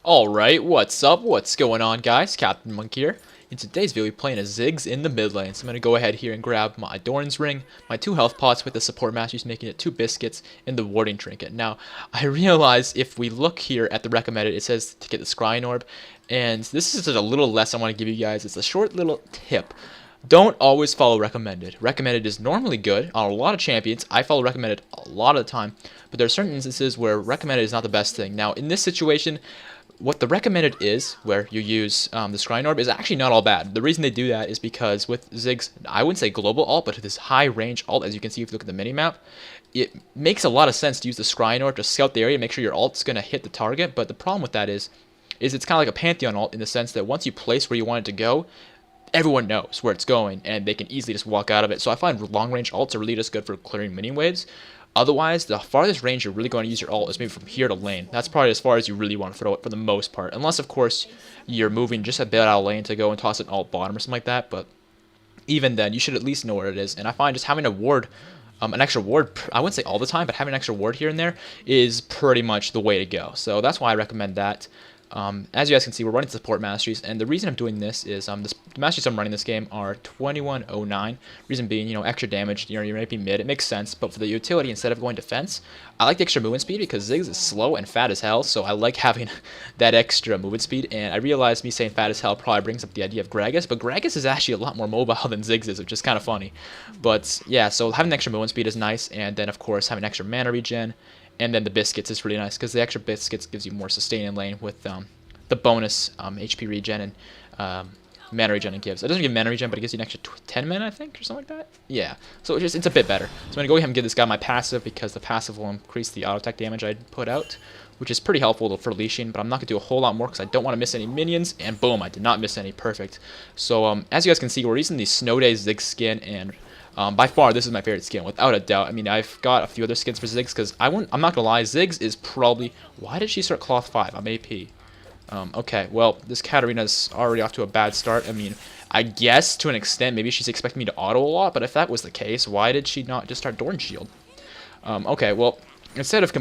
Alright, what's up? What's going on, guys? CaptainMonk here. In today's video, we're playing a Ziggs in the mid lane. So I'm going to go ahead here and grab my Doran's Ring, my 2 health pots with the support Masteries, making it 2 biscuits, and the warding trinket. Now, I realize if we look here at the recommended, it says to get the Scrying Orb. And this is just a little lesson I want to give you guys. It's a short little tip. Don't always follow recommended. Recommended is normally good on a lot of champions. I follow recommended a lot of the time. But there are certain instances where recommended is not the best thing. Now, in this situation, what the recommended is, where you use the Scrying Orb, is actually not all bad. The reason they do that is because with Ziggs, I wouldn't say global ult, but this high range ult, as you can see if you look at the minimap, it makes a lot of sense to use the Scrying Orb to scout the area, make sure your ult's going to hit the target. But the problem with that is it's kind of like a Pantheon ult in the sense that once you place where you want it to go, everyone knows where it's going, and they can easily just walk out of it. So I find long-range ults are really just good for clearing mini waves. Otherwise, the farthest range you're really going to use your ult is maybe from here to lane. That's probably as far as you really want to throw it for the most part. Unless, of course, you're moving just a bit out of lane to go and toss an ult bottom or something like that. But even then, you should at least know where it is. And I find just having a ward, an extra ward, I wouldn't say all the time, but having an extra ward here and there is pretty much the way to go. So that's why I recommend that. As you guys can see, we're running support masteries, and the reason I'm doing this is the masteries I'm running this game are 2109. Reason being, extra damage. You might be mid. It makes sense, but for the utility, instead of going defense, I like the extra movement speed because Ziggs is slow and fat as hell. So I like having that extra movement speed. And I realized me saying fat as hell probably brings up the idea of Gragas, but Gragas is actually a lot more mobile than Ziggs is, which is kind of funny. But yeah, so having the extra movement speed is nice, and then of course having extra mana regen. And then the biscuits is really nice because the extra biscuits gives you more sustain in lane with the bonus HP regen and mana regen it gives. It doesn't give mana regen, but it gives you an extra 10 mana, I think, or something like that. Yeah, so it's a bit better. So I'm going to go ahead and give this guy my passive because the passive will increase the auto attack damage I put out, which is pretty helpful for leashing, but I'm not going to do a whole lot more because I don't want to miss any minions, and boom, I did not miss any. Perfect. So as you guys can see, we're using the Snow Day Ziggs skin, and by far, this is my favorite skin, without a doubt. I mean, I've got a few other skins for Ziggs, because I'm not going to lie, Ziggs is probably... Why did she start Cloth 5? I'm AP. Okay, well, this Katarina's already off to a bad start. I mean, I guess, to an extent, maybe she's expecting me to auto a lot, but if that was the case, why did she not just start Doran Shield? Okay, well, instead of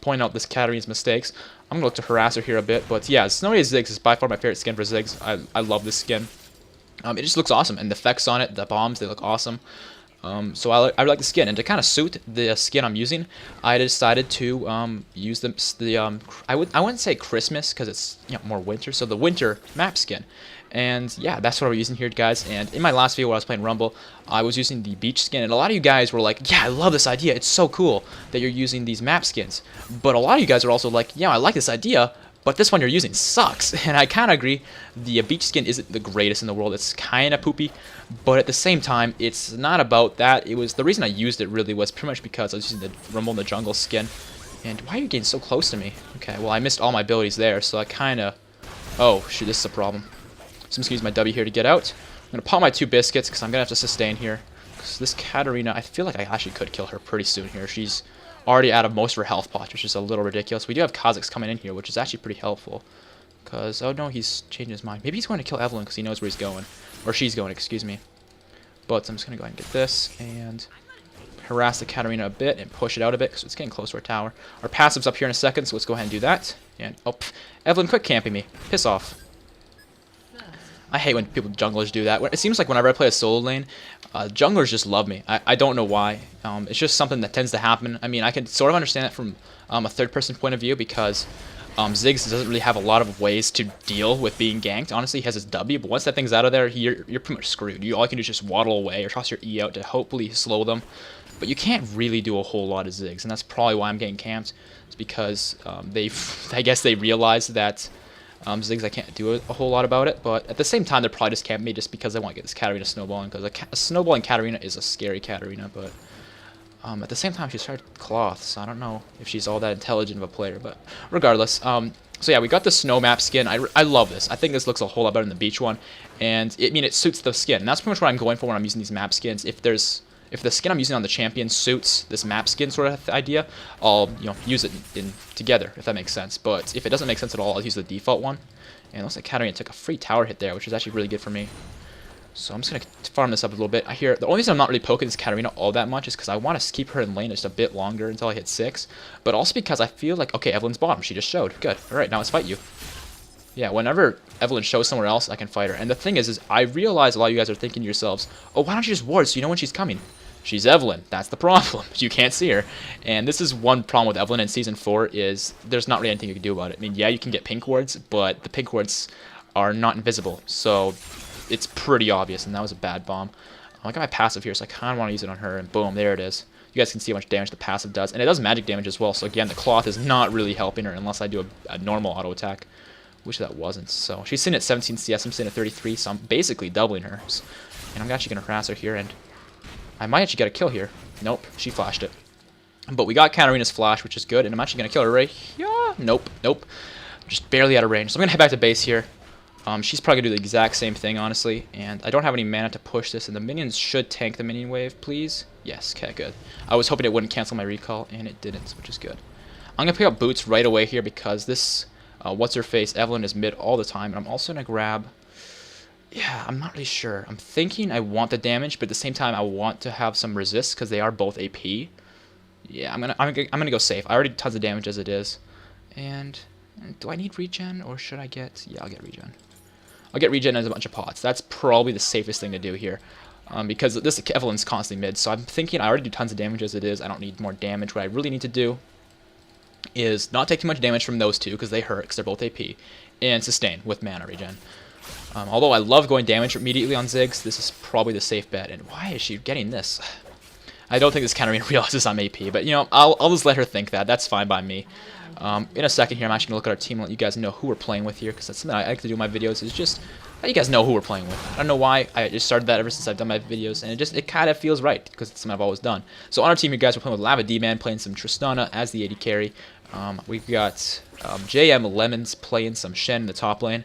pointing out this Katarina's mistakes, I'm going to look to harass her here a bit, but yeah, Snowy Ziggs is by far my favorite skin for Ziggs. I love this skin. It just looks awesome, and the effects on it, the bombs, they look awesome. So I like the skin, and to kind of suit the skin I'm using, I decided to use I wouldn't say Christmas because it's more winter, so the winter map skin. And yeah, that's what we're using here, guys. And in my last video where I was playing Rumble, I was using the beach skin, and a lot of you guys were like, yeah, I love this idea, it's so cool that you're using these map skins. But a lot of you guys are also like, yeah, I like this idea, but this one you're using sucks. And I kind of agree. The beach skin isn't the greatest in the world. It's kind of poopy. But at the same time, it's not about that. It was the reason I used it really was pretty much because I was using the Rumble in the Jungle skin. And why are you getting so close to me? Okay, well, I missed all my abilities there. So I kind of... Oh, shoot, this is a problem. So I'm just going to use my W here to get out. I'm going to pop my 2 biscuits because I'm going to have to sustain here. Because this Katarina, I feel like I actually could kill her pretty soon here. She's already out of most of her health pots, which is a little ridiculous. We do have Kha'Zix coming in here, which is actually pretty helpful. Because, oh no, he's changing his mind. Maybe he's going to kill Evelyn because he knows where he's going. Or she's going, excuse me. But I'm just going to go ahead and get this and harass the Katarina a bit and push it out a bit because it's getting close to our tower. Our passive's up here in a second, so let's go ahead and do that. And, oh, Evelyn, quit camping me. Piss off. I hate when junglers do that. It seems like whenever I play a solo lane, junglers just love me. I don't know why. It's just something that tends to happen. I mean, I can sort of understand it from a third-person point of view because Ziggs doesn't really have a lot of ways to deal with being ganked. Honestly, he has his W, but once that thing's out of there, you're pretty much screwed. All you can do is just waddle away or toss your E out to hopefully slow them. But you can't really do a whole lot of Ziggs, and that's probably why I'm getting camped. It's because I guess they realize that Ziggs, I can't do a whole lot about it, but at the same time, they're probably just camping me just because they want to get this Katarina snowballing, because a snowballing Katarina is a scary Katarina, but at the same time, she started Cloth, so I don't know if she's all that intelligent of a player, but regardless, so yeah, we got the snow map skin. I love this. I think this looks a whole lot better than the beach one, and it suits the skin, and that's pretty much what I'm going for when I'm using these map skins. If the skin I'm using on the champion suits this map skin sort of idea, I'll use it together, if that makes sense. But if it doesn't make sense at all, I'll use the default one. And it looks like Katarina took a free tower hit there, which is actually really good for me. So I'm just going to farm this up a little bit. I hear the only reason I'm not really poking this Katarina all that much is because I want to keep her in lane just a bit longer until I hit 6. But also because I feel like, okay, Evelyn's bottom. She just showed. Good. All right, now let's fight you. Yeah, whenever Evelyn shows somewhere else, I can fight her. And the thing is I realize a lot of you guys are thinking to yourselves, oh, why don't you just ward so you know when she's coming? She's Evelyn. That's the problem. You can't see her. And this is one problem with Evelyn in Season 4 is there's not really anything you can do about it. I mean, yeah, you can get pink wards, but the pink wards are not invisible. So it's pretty obvious, and that was a bad bomb. I got my passive here, so I kind of want to use it on her, and boom, there it is. You guys can see how much damage the passive does, and it does magic damage as well, so again, the cloth is not really helping her unless I do a normal auto attack. Wish that wasn't. So she's sitting at 17 CS, I'm sitting at 33, so I'm basically doubling her. And I'm actually going to harass her here, and I might actually get a kill here. Nope, she flashed it. But we got Katarina's flash, which is good, and I'm actually going to kill her right here. Nope, nope. Just barely out of range. So I'm going to head back to base here. She's probably going to do the exact same thing, honestly. And I don't have any mana to push this, and the minions should tank the minion wave, please. Yes, okay, good. I was hoping it wouldn't cancel my recall, and it didn't, which is good. I'm going to pick up boots right away here because this, what's-her-face, Evelyn is mid all the time. And I'm also going to grab... Yeah, I'm not really sure. I'm thinking I want the damage, but at the same time, I want to have some resist because they are both AP. Yeah, I'm gonna go safe. I already did tons of damage as it is. And do I need regen, or should I get... Yeah, I'll get regen. I'll get regen as a bunch of pots. That's probably the safest thing to do here. Because this Evelyn's constantly mid, so I'm thinking I already do tons of damage as it is. I don't need more damage. What I really need to do is not take too much damage from those two, because they hurt, because they're both AP, and sustain with mana regen. Although I love going damage immediately on Ziggs, this is probably the safe bet. And why is she getting this? I don't think this Katarina realizes I'm AP, but, you know, I'll just let her think that. That's fine by me. In a second here, I'm actually going to look at our team and let you guys know who we're playing with here, because that's something I like to do in my videos, is just let you guys know who we're playing with. I don't know why, I just started that ever since I've done my videos, and it kind of feels right, because it's something I've always done. So on our team, you guys, we're playing with Lava D-Man, playing some Tristana as the AD carry. We've got JM Lemons playing some Shen in the top lane.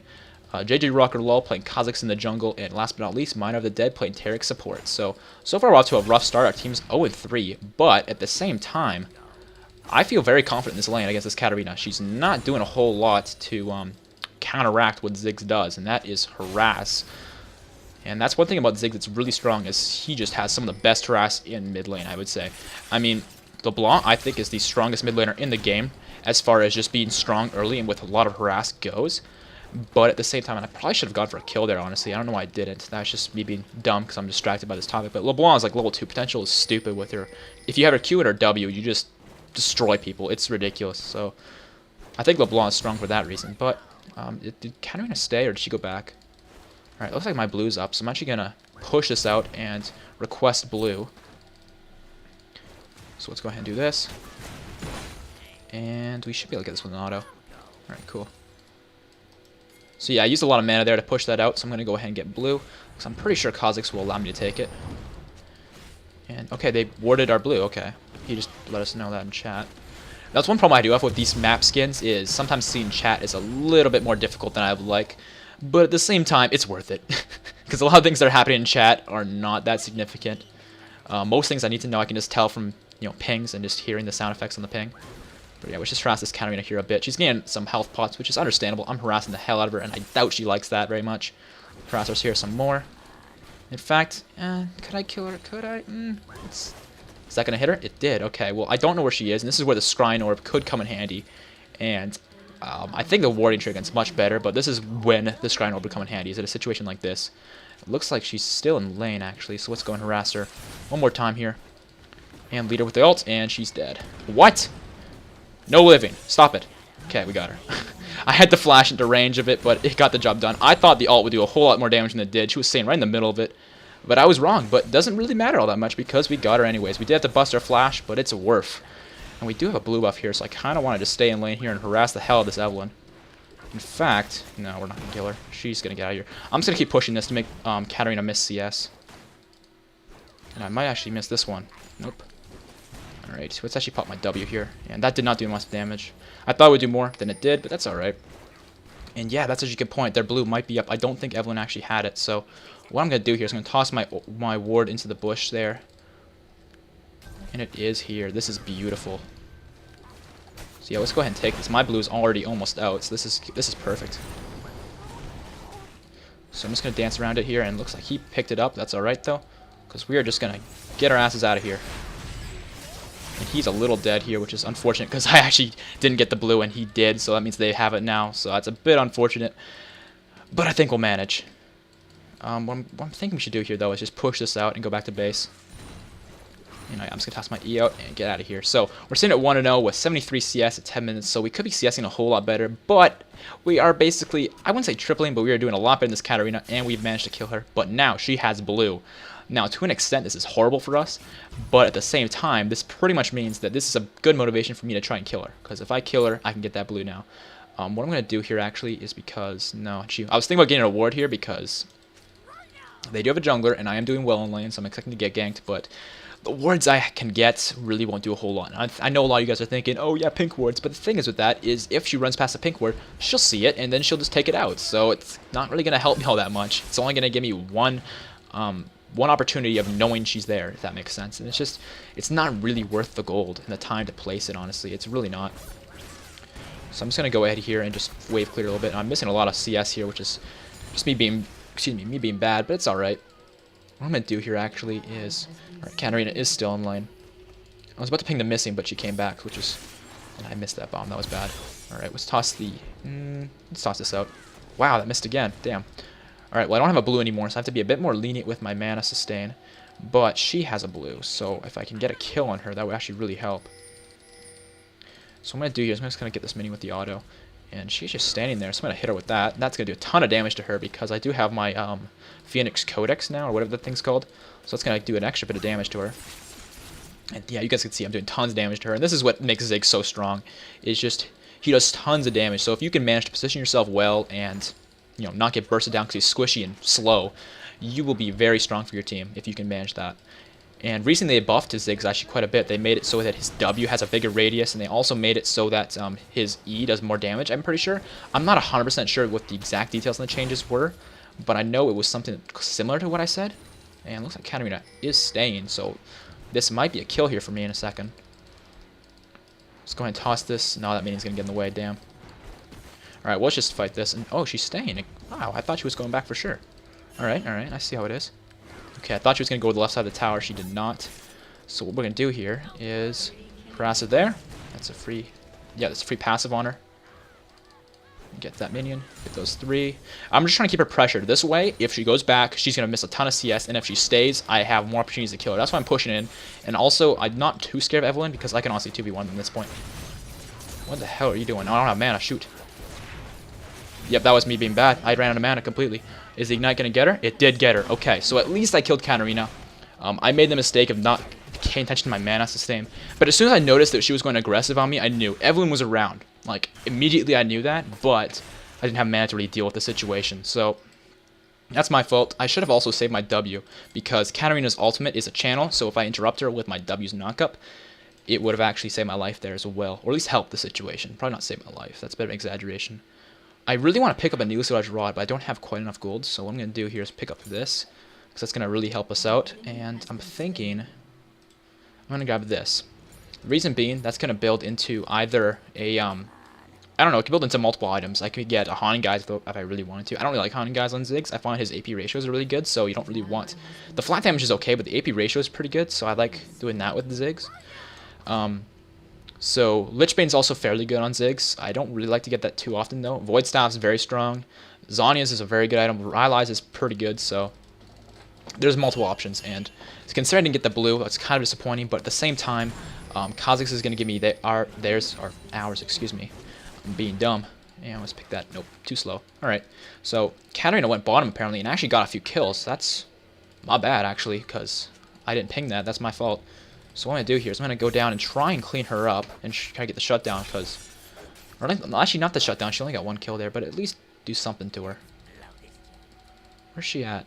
JJ Rocker Lol playing Kha'Zix in the jungle, and last but not least, Miner of the Dead playing Taric support. So far we're off to a rough start. Our team's 0-3, but at the same time, I feel very confident in this lane against this Katarina. She's not doing a whole lot to counteract what Ziggs does, and that is harass. And that's one thing about Ziggs that's really strong, is he just has some of the best harass in mid lane, I would say. I mean, LeBlanc, I think, is the strongest mid laner in the game, as far as just being strong early and with a lot of harass goes. But at the same time, and I probably should have gone for a kill there, honestly. I don't know why I didn't. That's just me being dumb because I'm distracted by this topic. But LeBlanc is like level 2. Potential is stupid with her. If you have her Q and her W, you just destroy people. It's ridiculous. So I think LeBlanc is strong for that reason. But did Katarina stay, or did she go back? Alright, looks like my blue's up. So I'm actually going to push this out and request blue. So let's go ahead and do this. And we should be able to get this with an auto. Alright, cool. So yeah, I used a lot of mana there to push that out, so I'm going to go ahead and get blue, because I'm pretty sure Kha'Zix will allow me to take it. And, okay, they warded our blue, okay. He just let us know that in chat. That's one problem I do have with these map skins, is sometimes seeing chat is a little bit more difficult than I would like, but at the same time, it's worth it. Because a lot of things that are happening in chat are not that significant. Most things I need to know I can just tell from, you know, pings and just hearing the sound effects on the ping. But yeah, let's just harass this Katarina here a bit. She's getting some health pots, which is understandable. I'm harassing the hell out of her, and I doubt she likes that very much. Harass us here some more. In fact, could I kill her? Could I? Is that going to hit her? It did. Okay, well, I don't know where she is, and this is where the Scrying Orb could come in handy. And I think the warding trigger is much better, but this is when the Scrying Orb would come in handy. Is it a situation like this? It looks like she's still in lane, actually, so let's go and harass her one more time here. And lead her with the ult, and she's dead. What? No living. Stop it. Okay, we got her. I had to flash into range of it, but it got the job done. I thought the ult would do a whole lot more damage than it did. She was staying right in the middle of it. But I was wrong. But it doesn't really matter all that much because we got her anyways. We did have to bust our flash, but it's worth. And we do have a blue buff here, so I kind of wanted to stay in lane here and harass the hell out of this Evelyn. In fact, no, we're not going to kill her. She's going to get out of here. I'm just going to keep pushing this to make Katarina miss CS. And I might actually miss this one. Nope. Alright, let's actually pop my W here. And that did not do much damage. I thought it would do more than it did, but that's alright. And yeah, that's such a good point. Their blue might be up. I don't think Evelyn actually had it. So what I'm going to do here is I'm going to toss my ward into the bush there. And it is here. This is beautiful. So yeah, let's go ahead and take this. My blue is already almost out, so this is perfect. So I'm just going to dance around it here, and it looks like he picked it up. That's alright, though, because we are just going to get our asses out of here. And he's a little dead here, which is unfortunate, because I actually didn't get the blue, and he did, so that means they have it now. So that's a bit unfortunate, but I think we'll manage. What I'm thinking we should do here, though, is just push this out and go back to base. You know, I'm just going to toss my E out and get out of here. So we're sitting at 1-0 with 73 CS at 10 minutes, so we could be CSing a whole lot better, but we are basically, I wouldn't say tripling, but we are doing a lot better in this Katarina, and we've managed to kill her. But now she has blue. Now, to an extent, this is horrible for us, but at the same time, this pretty much means that this is a good motivation for me to try and kill her, because if I kill her, I can get that blue now. What I'm going to do here, actually, is because, no, I was thinking about getting an award here, because they do have a jungler, and I am doing well in lane, so I'm expecting to get ganked, but the wards I can get really won't do a whole lot. I know a lot of you guys are thinking, oh yeah, pink wards, but the thing is with that is if she runs past a pink ward, she'll see it, and then she'll just take it out. So it's not really going to help me all that much. It's only going to give me one opportunity of knowing she's there, if that makes sense. And it's not really worth the gold and the time to place it, honestly. It's really not. So I'm just going to go ahead here and just wave clear a little bit. And I'm missing a lot of CS here, which is just me being bad, but it's alright. What I'm going to do here actually is, alright, Katarina is still in lane. I was about to ping the missing, but she came back, which is, and I missed that bomb, that was bad. Alright, let's toss this out. Wow, that missed again, damn. Alright, well I don't have a blue anymore, so I have to be a bit more lenient with my mana sustain. But she has a blue, so if I can get a kill on her, that would actually really help. So what I'm going to do here is I'm just going to get this mini with the auto. And she's just standing there, so I'm going to hit her with that. That's going to do a ton of damage to her because I do have my Phoenix Codex now, or whatever the thing's called. So it's going to do an extra bit of damage to her. And yeah, you guys can see I'm doing tons of damage to her. And this is what makes Ziggs so strong. Is just, he does tons of damage. So if you can manage to position yourself well and, you know, not get bursted down because he's squishy and slow, you will be very strong for your team if you can manage that. And recently they buffed his Ziggs actually quite a bit. They made it so that his W has a bigger radius, and they also made it so that his E does more damage, I'm pretty sure. I'm not 100% sure what the exact details on the changes were, but I know it was something similar to what I said. And it looks like Katarina is staying, so this might be a kill here for me in a second. Let's go ahead and toss this. No, that means going to get in the way, damn. Alright, well, let's just fight this. And oh, she's staying. Wow, I thought she was going back for sure. Alright, I see how it is. Okay, I thought she was going to go to the left side of the tower. She did not. So what we're going to do here is harass it there. That's a free... Yeah, that's a free passive on her. Get that minion. Get those 3. I'm just trying to keep her pressured. This way, if she goes back, she's going to miss a ton of CS. And if she stays, I have more opportunities to kill her. That's why I'm pushing in. And also, I'm not too scared of Evelyn because I can honestly 2v1 at this point. What the hell are you doing? Oh, I don't have mana. Shoot. Yep, that was me being bad. I ran out of mana completely. Is the Ignite going to get her? It did get her. Okay, so at least I killed Katarina. I made the mistake of not paying attention to my mana sustain. But as soon as I noticed that she was going aggressive on me, I knew. Evelyn was around. Like, immediately I knew that, but I didn't have mana to really deal with the situation. So, that's my fault. I should have also saved my W, because Katarina's ultimate is a channel, so if I interrupt her with my W's knockup, it would have actually saved my life there as well. Or at least helped the situation. Probably not saved my life. That's a bit of an exaggeration. I really want to pick up a Needle-Edge Rod, but I don't have quite enough gold, so what I'm going to do here is pick up this, because that's going to really help us out, and I'm thinking I'm going to grab this. The reason being, that's going to build into either a, I don't know, it can build into multiple items. I could get a Haunting Guise if I really wanted to. I don't really like Haunting Guise on Ziggs. I find his AP ratios are really good, so you don't really want... The flat damage is okay, but the AP ratio is pretty good, so I like doing that with the Ziggs. So, Lichbane's also fairly good on Ziggs. I don't really like to get that too often, though. Void Staff's very strong. Zhonya's is a very good item. Rylai's is pretty good, so... There's multiple options, and considering I didn't get the blue, it's kind of disappointing, but at the same time, Kha'Zix is going to give me ours, excuse me. I'm being dumb. Yeah, let's pick that. Nope, too slow. Alright, so Katarina went bottom, apparently, and actually got a few kills. That's not bad, actually, because I didn't ping that. That's my fault. So what I'm going to do here is I'm going to go down and try and clean her up and try to get the shutdown because... Actually, not the shutdown. She only got 1 kill there, but at least do something to her. Where's she at?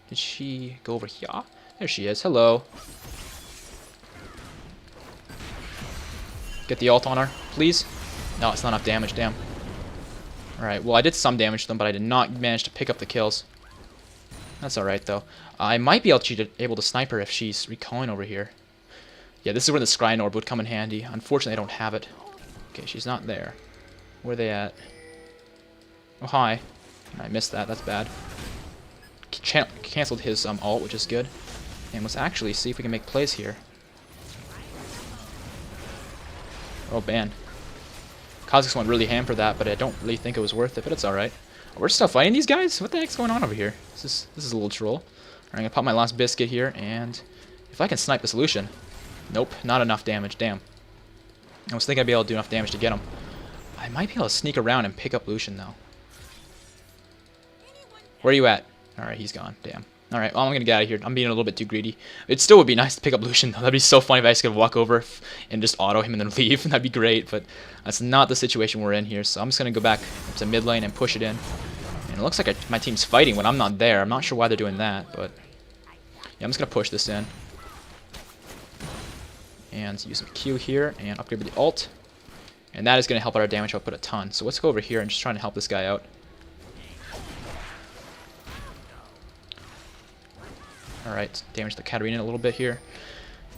Did she go over here? There she is. Hello. Get the ult on her, please. No, it's not enough damage. Damn. Alright, well, I did some damage to them, but I did not manage to pick up the kills. That's alright, though. I might be able to snipe her if she's recalling over here. Yeah, this is where the Scrying Orb would come in handy. Unfortunately, I don't have it. Okay, she's not there. Where are they at? Oh, hi. I missed that. That's bad. canceled his ult, which is good. And let's actually see if we can make plays here. Oh, man. Kha'Zix went really ham for that, but I don't really think it was worth it, but it's alright. We're still fighting these guys? What the heck's going on over here? This is a little troll. Alright, I'm gonna pop my last biscuit here, and if I can snipe the solution. Nope, not enough damage, damn. I was thinking I'd be able to do enough damage to get him. I might be able to sneak around and pick up Lucian, though. Where are you at? Alright, he's gone, damn. Alright, well, I'm gonna get out of here. I'm being a little bit too greedy. It still would be nice to pick up Lucian, though. That'd be so funny if I just could walk over and just auto him and then leave. That'd be great, but that's not the situation we're in here. So I'm just gonna go back to mid lane and push it in. And it looks like my team's fighting when I'm not there. I'm not sure why they're doing that, but yeah, I'm just gonna push this in. And use some Q here and upgrade with the ult. And that is gonna help out our damage output a ton. So let's go over here and just try to help this guy out. Alright, damage the Katarina a little bit here.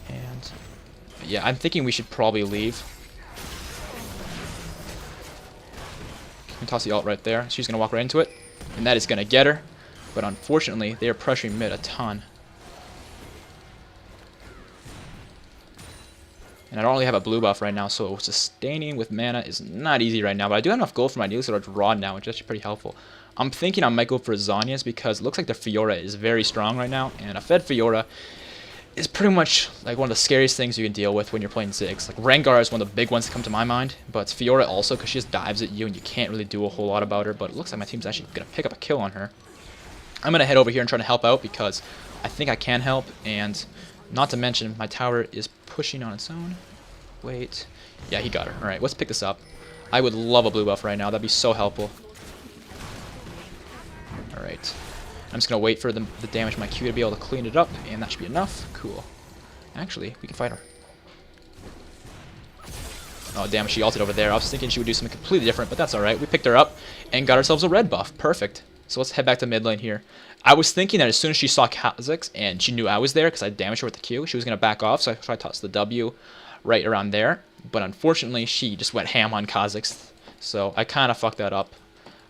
And yeah, I'm thinking we should probably leave. Can toss the ult right there. She's going to walk right into it. And that is going to get her. But unfortunately, they are pressuring mid a ton. And I don't really have a blue buff right now, so sustaining with mana is not easy right now. But I do have enough gold for my Needle Sword Rod now, which is actually pretty helpful. I'm thinking I might go for Zhonya's because it looks like the Fiora is very strong right now. And a fed Fiora is pretty much like one of the scariest things you can deal with when you're playing Ziggs. Like Rengar is one of the big ones that come to my mind. But it's Fiora also because she just dives at you and you can't really do a whole lot about her. But it looks like my team's actually going to pick up a kill on her. I'm going to head over here and try to help out because I think I can help. And not to mention my tower is pushing on its own. Wait. Yeah, he got her. Alright, let's pick this up. I would love a blue buff right now. That'd be so helpful. Alright. I'm just going to wait for the damage of my Q to be able to clean it up, and that should be enough. Cool. Actually, we can fight her. Oh, damn, she ulted over there. I was thinking she would do something completely different, but that's alright. We picked her up and got ourselves a red buff. Perfect. So let's head back to mid lane here. I was thinking that as soon as she saw Kha'Zix and she knew I was there because I damaged her with the Q, she was going to back off, so I tried to toss the W right around there. But unfortunately, she just went ham on Kha'Zix, so I kind of fucked that up.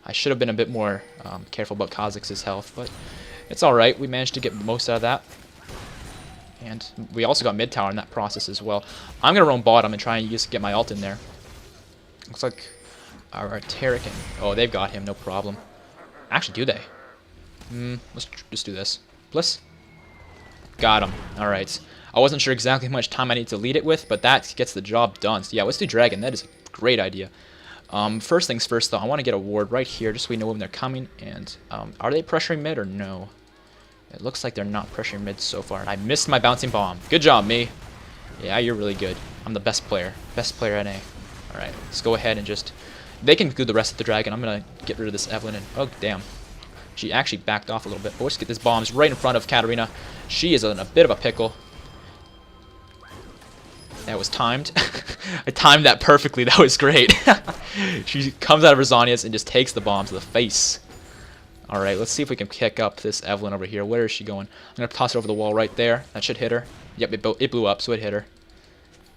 I should have been a bit more careful about Kha'Zix's health, but it's alright. We managed to get the most out of that. And we also got mid tower in that process as well. I'm going to roam bottom and try and just get my ult in there. Looks like our Taric and... Oh, they've got him, no problem. Actually, do they? Let's just do this. Bliss? Got him. Alright. I wasn't sure exactly how much time I need to lead it with, but that gets the job done. So yeah, let's do Dragon. That is a great idea. First things first, though, I want to get a ward right here just so we know when they're coming. And are they pressuring mid or no? It looks like they're not pressuring mid so far. I missed my bouncing bomb. Good job, me. Yeah, you're really good. I'm the best player. Best player NA. Alright, let's go ahead and just... They can do the rest of the dragon. I'm going to get rid of this Evelyn. And oh, damn. She actually backed off a little bit. But let's get this bombs right in front of Katarina. She is in a bit of a pickle. That was timed. I timed that perfectly. That was great. She comes out of her Zhonya's and just takes the bomb to the face. Alright, let's see if we can pick up this Evelyn over here. Where is she going? I'm going to toss it over the wall right there. That should hit her. Yep, it blew up, so it hit her.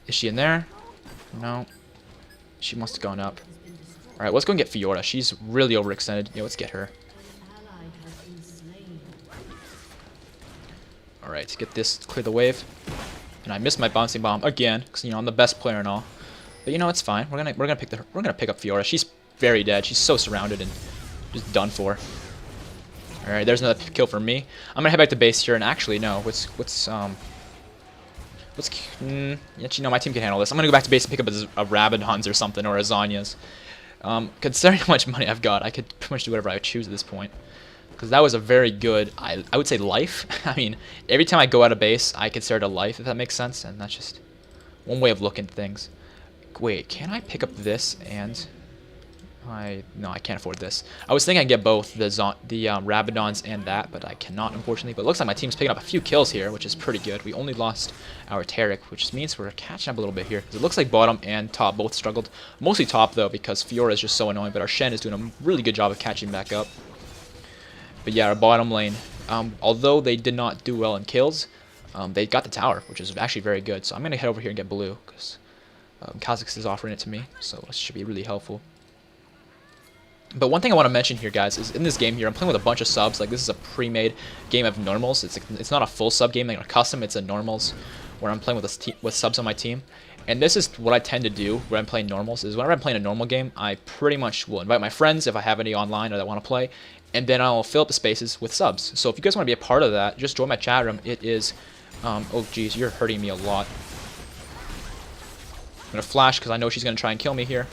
Is she in there? No. She must have gone up. Alright, let's go and get Fiora. She's really overextended. Yeah, let's get her. Alright, get this, clear the wave. And I missed my bouncing bomb again, because you know I'm the best player and all. But you know it's fine. We're gonna pick up Fiora. She's very dead. She's so surrounded and just done for. All right, there's another kill for me. I'm gonna head back to base here, and actually no. Yeah, you know my team can handle this. I'm gonna go back to base and pick up a Rabadon's or something, or a Zhonya's. Considering how much money I've got, I could pretty much do whatever I choose at this point. Because that was a very good, I would say, life. I mean, every time I go out of base, I consider it a life, if that makes sense. And that's just one way of looking at things. Wait, can I pick up this and... No, I can't afford this. I was thinking I'd get both, the Rabadons and that, but I cannot, unfortunately. But it looks like my team's picking up a few kills here, which is pretty good. We only lost our Taric, which means we're catching up a little bit here. It looks like bottom and top both struggled. Mostly top, though, because Fiora is just so annoying, but our Shen is doing a really good job of catching back up. But yeah, our bottom lane, although they did not do well in kills, they got the tower, which is actually very good. So I'm going to head over here and get blue, because Kha'Zix is offering it to me, so it should be really helpful. But one thing I want to mention here, guys, is in this game here, I'm playing with a bunch of subs. Like, this is a pre-made game of normals. It's not a full sub game, like a custom. It's a normals where I'm playing with subs on my team. And this is what I tend to do when I'm playing normals, is whenever I'm playing a normal game, I pretty much will invite my friends if I have any online or that want to play, and then I'll fill up the spaces with subs. So if you guys want to be a part of that, just join my chat room. It is, oh geez, you're hurting me a lot. I'm going to flash because I know she's going to try and kill me here.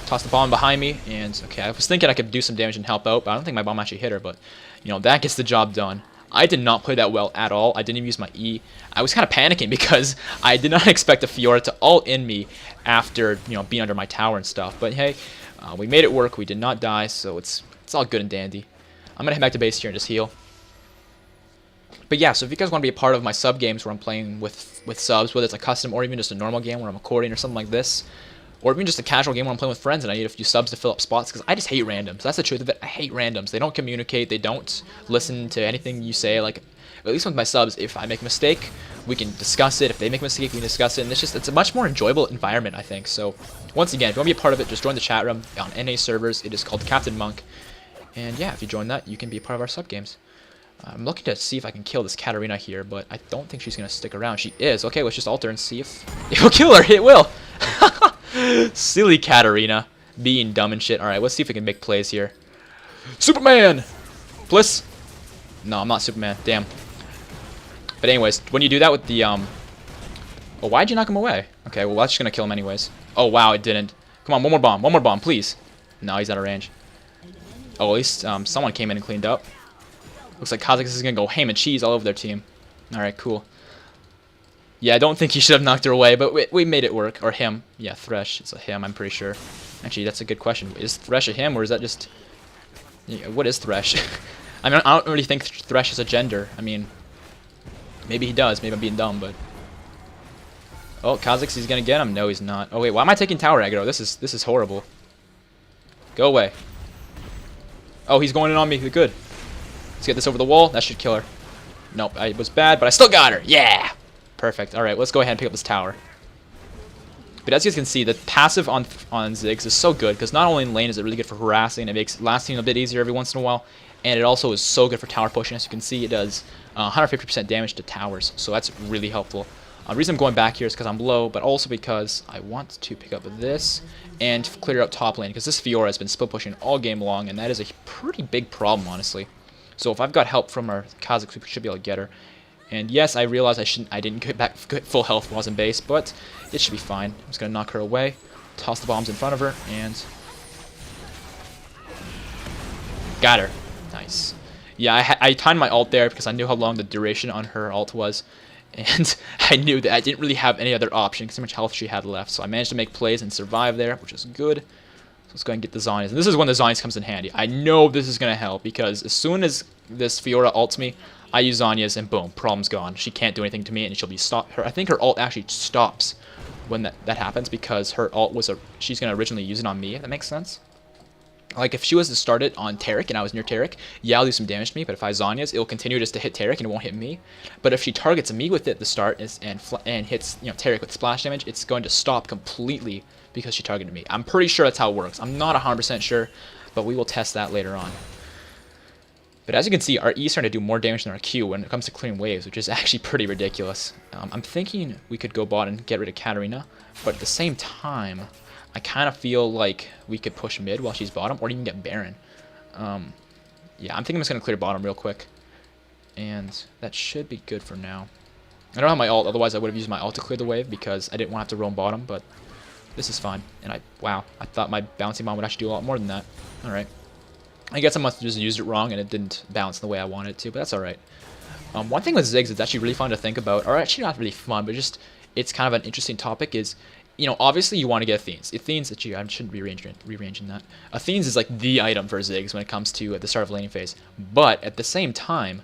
Toss the bomb behind me, and okay, I was thinking I could do some damage and help out, but I don't think my bomb actually hit her, but, you know, that gets the job done. I did not play that well at all. I didn't even use my E. I was kind of panicking because I did not expect a Fiora to ult in me after, you know, being under my tower and stuff, but hey, we made it work. We did not die, so it's all good and dandy. I'm going to head back to base here and just heal. But yeah, so if you guys want to be a part of my sub games where I'm playing with subs, whether it's a custom or even just a normal game where I'm recording or something like this, or even just a casual game where I'm playing with friends and I need a few subs to fill up spots, because I just hate randoms. That's the truth of it. I hate randoms. They don't communicate. They don't listen to anything you say. Like, at least with my subs, if I make a mistake, we can discuss it. If they make a mistake, we can discuss it. And it's a much more enjoyable environment, I think. So, once again, if you want to be a part of it, just join the chat room on NA servers. It is called CaptainMonk. And yeah, if you join that, you can be a part of our sub games. I'm looking to see if I can kill this Katarina here, but I don't think she's going to stick around. She is. Okay, let's just ult her and see if it will kill her. It will. Silly Katarina. Being dumb and shit. Alright, let's see if we can make plays here. Superman! Bliss? No, I'm not Superman. Damn. But anyways, when you do that with the, Oh, why'd you knock him away? Okay, well, that's just going to kill him anyways. Oh, wow, it didn't. Come on, one more bomb. One more bomb, please. No, he's out of range. Oh, at least someone came in and cleaned up. Looks like Kha'Zix is going to go ham and cheese all over their team. Alright, cool. Yeah, I don't think he should have knocked her away, but we made it work. Or him. Yeah, Thresh. It's a him, I'm pretty sure. Actually, that's a good question. Is Thresh a him, or is that just... Yeah, what is Thresh? I mean, I don't really think Thresh is a gender. I mean, maybe he does. Maybe I'm being dumb, but... Oh, Kha'Zix, he's going to get him? No, he's not. Oh, wait, why am I taking tower aggro? This is horrible. Go away. Oh, he's going in on me. Good. Let's get this over the wall. That should kill her. Nope, I was bad, but I still got her. Yeah! Perfect. Alright, let's go ahead and pick up this tower. But as you guys can see, the passive on Ziggs is so good, because not only in lane is it really good for harassing, it makes last team a bit easier every once in a while, and it also is so good for tower pushing. As you can see, it does 150% damage to towers, so that's really helpful. The reason I'm going back here is because I'm low, but also because I want to pick up this and clear out top lane, because this Fiora has been split pushing all game long, and that is a pretty big problem, honestly. So if I've got help from our Kha'Zix, we should be able to get her. And yes, I realize I didn't get back full health while I was in base, but it should be fine. I'm just going to knock her away, toss the bombs in front of her, and... Got her. Nice. Yeah, I timed my ult there because I knew how long the duration on her ult was. And I knew that I didn't really have any other option because how much health she had left. So I managed to make plays and survive there, which is good. So let's go ahead and get the Zonias. And this is when the Zonias comes in handy. I know this is going to help because as soon as this Fiora ults me, I use Zonia's and boom, problem's gone. She can't do anything to me and she'll be stopped. I think her ult actually stops when that happens because her ult was she's going to originally use it on me, if that makes sense. Like, if she was to start it on Taric and I was near Taric, yeah, I'll do some damage to me, but if I Zonia's, it'll continue just to hit Taric and it won't hit me. But if she targets me with it at the start and hits, you know, Taric with splash damage, it's going to stop completely because she targeted me. I'm pretty sure that's how it works. I'm not 100% sure, but we will test that later on. But as you can see, our E is starting to do more damage than our Q when it comes to clearing waves, which is actually pretty ridiculous. I'm thinking we could go bot and get rid of Katarina, but at the same time, I kind of feel like we could push mid while she's bottom, or even get Baron. Yeah, I'm thinking I'm just going to clear bottom real quick. And that should be good for now. I don't have my ult, otherwise I would have used my ult to clear the wave because I didn't want to have to roam bottom, but this is fine. And wow, I thought my bouncing bomb would actually do a lot more than that. Alright. I guess I must have just used it wrong and it didn't bounce the way I wanted it to, but that's alright. One thing with Ziggs that's actually really fun to think about, or actually not really fun, but just it's kind of an interesting topic is, you know, obviously you want to get Athenes. Athenes, actually, I shouldn't be rearranging that. Athenes is like the item for Ziggs when it comes to at the start of laning phase. But at the same time,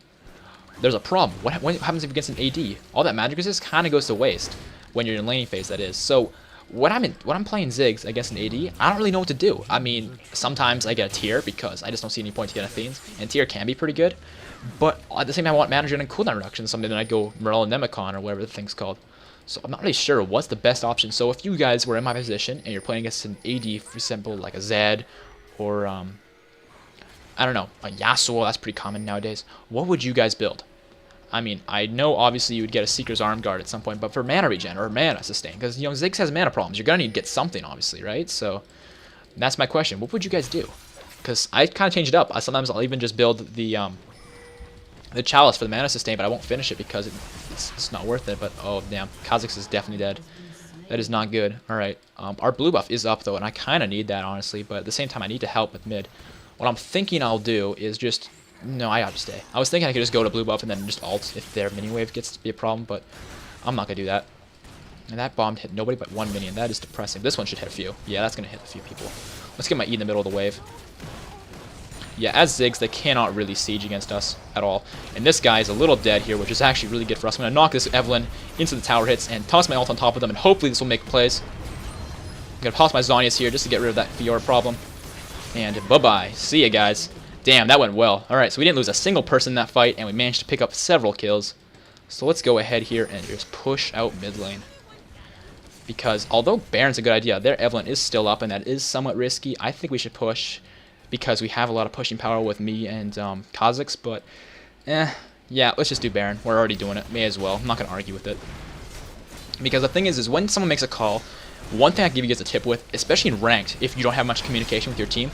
there's a problem. What happens if it gets an AD? All that magic resist kind of goes to waste when you're in laning phase, that is. So when I'm playing Ziggs against an AD, I don't really know what to do. I mean, sometimes I get a tier because I just don't see any point to get Athenes, and tier can be pretty good. But at the same time, I want mana and cooldown reduction, something that I go Morel and Nemicon or whatever the thing's called. So I'm not really sure what's the best option. So if you guys were in my position and you're playing against an AD, for example, like a Zed or I don't know, a Yasuo, that's pretty common nowadays. What would you guys build? I mean, I know obviously you would get a Seeker's Arm Guard at some point, but for mana regen or mana sustain, because, you know, Ziggs has mana problems. You're going to need to get something, obviously, right? So that's my question. What would you guys do? Because I kind of change it up. Sometimes I'll even just build the Chalice for the mana sustain, but I won't finish it because it's not worth it. But, oh, damn. Kha'Zix is definitely dead. That is not good. All right. Our blue buff is up, though, and I kind of need that, honestly. But at the same time, I need to help with mid. What I'm thinking I'll do is just... No, I gotta stay. I was thinking I could just go to blue buff and then just ult if their mini wave gets to be a problem, but I'm not gonna do that. And that bomb hit nobody but one minion. That is depressing. This one should hit a few. Yeah, that's gonna hit a few people. Let's get my E in the middle of the wave. Yeah, as Ziggs, they cannot really siege against us at all. And this guy is a little dead here, which is actually really good for us. I'm gonna knock this Evelynn into the tower hits and toss my ult on top of them, and hopefully this will make plays. I'm gonna toss my Zhonya's here just to get rid of that Fiora problem. And bye-bye. See ya, guys. Damn, that went well. Alright, so we didn't lose a single person in that fight, and we managed to pick up several kills. So let's go ahead here and just push out mid lane. Because although Baron's a good idea, their Evelynn is still up, and that is somewhat risky. I think we should push, because we have a lot of pushing power with me and Kha'Zix, but yeah, let's just do Baron. We're already doing it. May as well. I'm not going to argue with it. Because the thing is when someone makes a call, one thing I can give you guys a tip with, especially in ranked, if you don't have much communication with your team,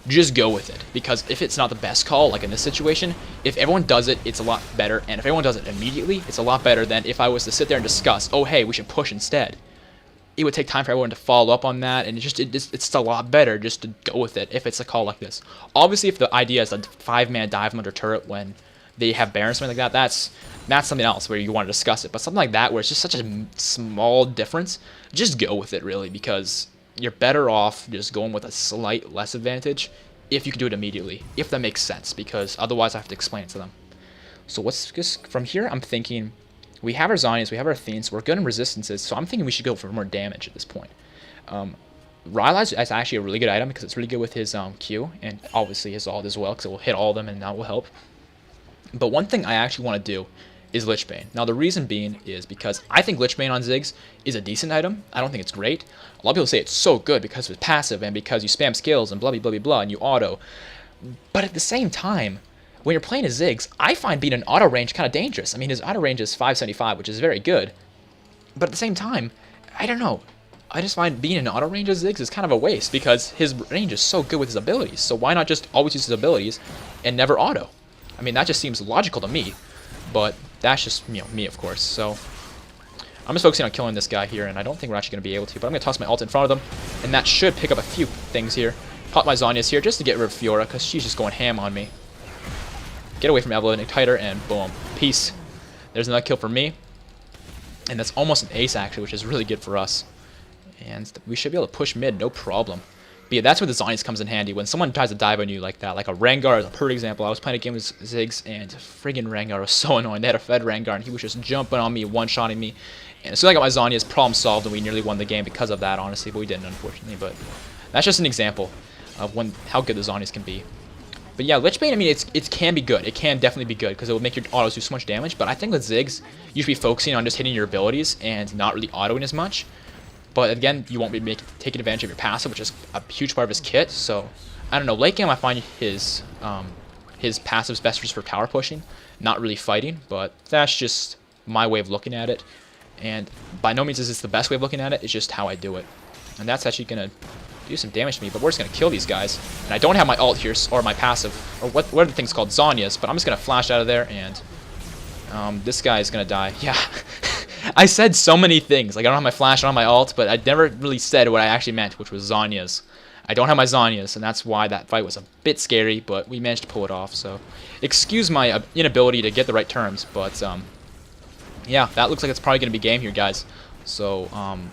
just go with it. Because if it's not the best call, like in this situation, if everyone does it, it's a lot better. And if everyone does it immediately, it's a lot better than if I was to sit there and discuss, oh, hey, we should push instead. It would take time for everyone to follow up on that, and it's a lot better just to go with it if it's a call like this. Obviously, if the idea is a 5-man dive under turret when they have Baron or something like that, that's something else where you want to discuss it. But something like that where it's just such a small difference, just go with it, really, because you're better off just going with a slight less advantage if you can do it immediately, if that makes sense, because otherwise I have to explain it to them. So what's just from here, I'm thinking we have our Zhonya's, we have our Athenes, we're good in resistances, so I'm thinking we should go for more damage at this point. Rylai's is actually a really good item because it's really good with his Q, and obviously his ult as well, because it will hit all of them and that will help. But one thing I actually want to do is Lich Bane. Now the reason being is because I think Lich Bane on Ziggs is a decent item. I don't think it's great. A lot of people say it's so good because it's passive and because you spam skills and blah blah blah blah and you auto. But at the same time, when you're playing as Ziggs, I find being in auto range kind of dangerous. I mean, his auto range is 575, which is very good. But at the same time, I don't know. I just find being in auto range as Ziggs is kind of a waste because his range is so good with his abilities. So why not just always use his abilities and never auto? I mean, that just seems logical to me. But that's just, you know, me, of course. So I'm just focusing on killing this guy here, and I don't think we're actually going to be able to. But I'm going to toss my ult in front of them, and that should pick up a few things here. Pop my Zhonya's here just to get rid of Fiora, because she's just going ham on me. Get away from Evelynn, ignite her, and boom. Peace. There's another kill for me. And that's almost an ace, actually, which is really good for us. And we should be able to push mid, no problem. But yeah, that's where the Zhonya's comes in handy. When someone tries to dive on you like that, like a Rengar is a perfect example. I was playing a game with Ziggs, and friggin' Rengar was so annoying. They had a fed Rengar, and he was just jumping on me, one-shotting me. And as soon as I got my Zhonya's, problem solved, and we nearly won the game because of that, honestly. But we didn't, unfortunately. But that's just an example of how good the Zhonya's can be. But yeah, Lich Bane, I mean, it can be good. It can definitely be good, because it will make your autos do so much damage. But I think with Ziggs, you should be focusing on just hitting your abilities and not really autoing as much. But again, you won't be taking advantage of your passive, which is a huge part of his kit. So, I don't know. Late game, I find his passive's best just for tower pushing, not really fighting. But that's just my way of looking at it. And by no means is this the best way of looking at it. It's just how I do it. And that's actually going to do some damage to me. But we're just going to kill these guys. And I don't have my ult here, or my passive, or what are the things called? Zhonya's. But I'm just going to flash out of there, and this guy is going to die. Yeah. I said so many things. Like, I don't have my flash, I don't have my ult, but I never really said what I actually meant, which was Zhonya's. I don't have my Zhonya's, and that's why that fight was a bit scary, but we managed to pull it off. So, excuse my inability to get the right terms, but, yeah, that looks like it's probably going to be game here, guys. So,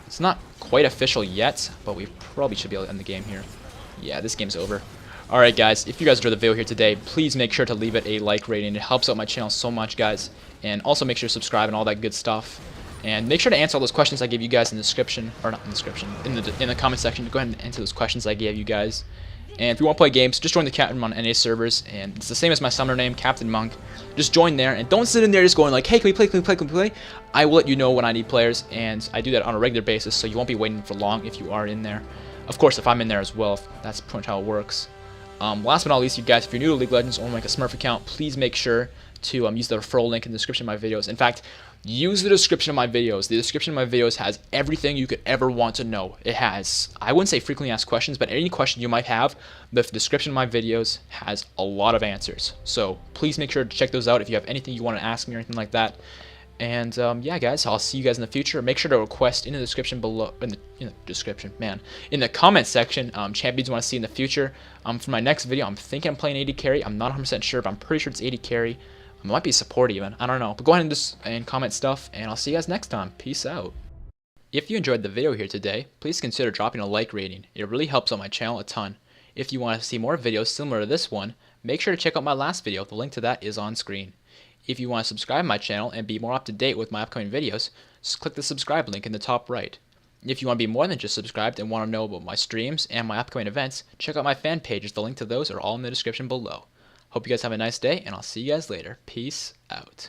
it's not quite official yet, but we probably should be able to end the game here. Yeah, this game's over. Alright, guys, if you guys enjoyed the video here today, please make sure to leave it a like rating. It helps out my channel so much, guys. And also make sure to subscribe and all that good stuff. And make sure to answer all those questions I gave you guys in the description, or not in the description, in the comment section. Go ahead and answer those questions I gave you guys. And if you want to play games, just join the Chatroom on NA servers, and it's the same as my summoner name, CaptainMonk. Just join there, and don't sit in there just going like, hey, can we play, can we play, can we play? I will let you know when I need players, and I do that on a regular basis, so you won't be waiting for long if you are in there. Of course, if I'm in there as well, that's pretty much how it works. Last but not least, you guys, if you're new to League of Legends or like a Smurf account, please make sure to use the referral link in the description of my videos. In fact, use the description of my videos. The description of my videos has everything you could ever want to know. It has, I wouldn't say frequently asked questions, but any question you might have, the description of my videos has a lot of answers. So please make sure to check those out if you have anything you want to ask me or anything like that. And yeah, guys, I'll see you guys in the future. Make sure to request in the description below, in the comment section, champions you want to see in the future. For my next video, I'm thinking I'm playing 80 carry. I'm not 100% sure, but I'm pretty sure it's 80 carry. It might be support even. I don't know. But go ahead and comment stuff, and I'll see you guys next time. Peace out. If you enjoyed the video here today, please consider dropping a like rating. It really helps out my channel a ton. If you want to see more videos similar to this one, make sure to check out my last video. The link to that is on screen. If you want to subscribe to my channel and be more up to date with my upcoming videos, just click the subscribe link in the top right. If you want to be more than just subscribed and want to know about my streams and my upcoming events, check out my fan pages. The link to those are all in the description below. Hope you guys have a nice day, and I'll see you guys later. Peace out.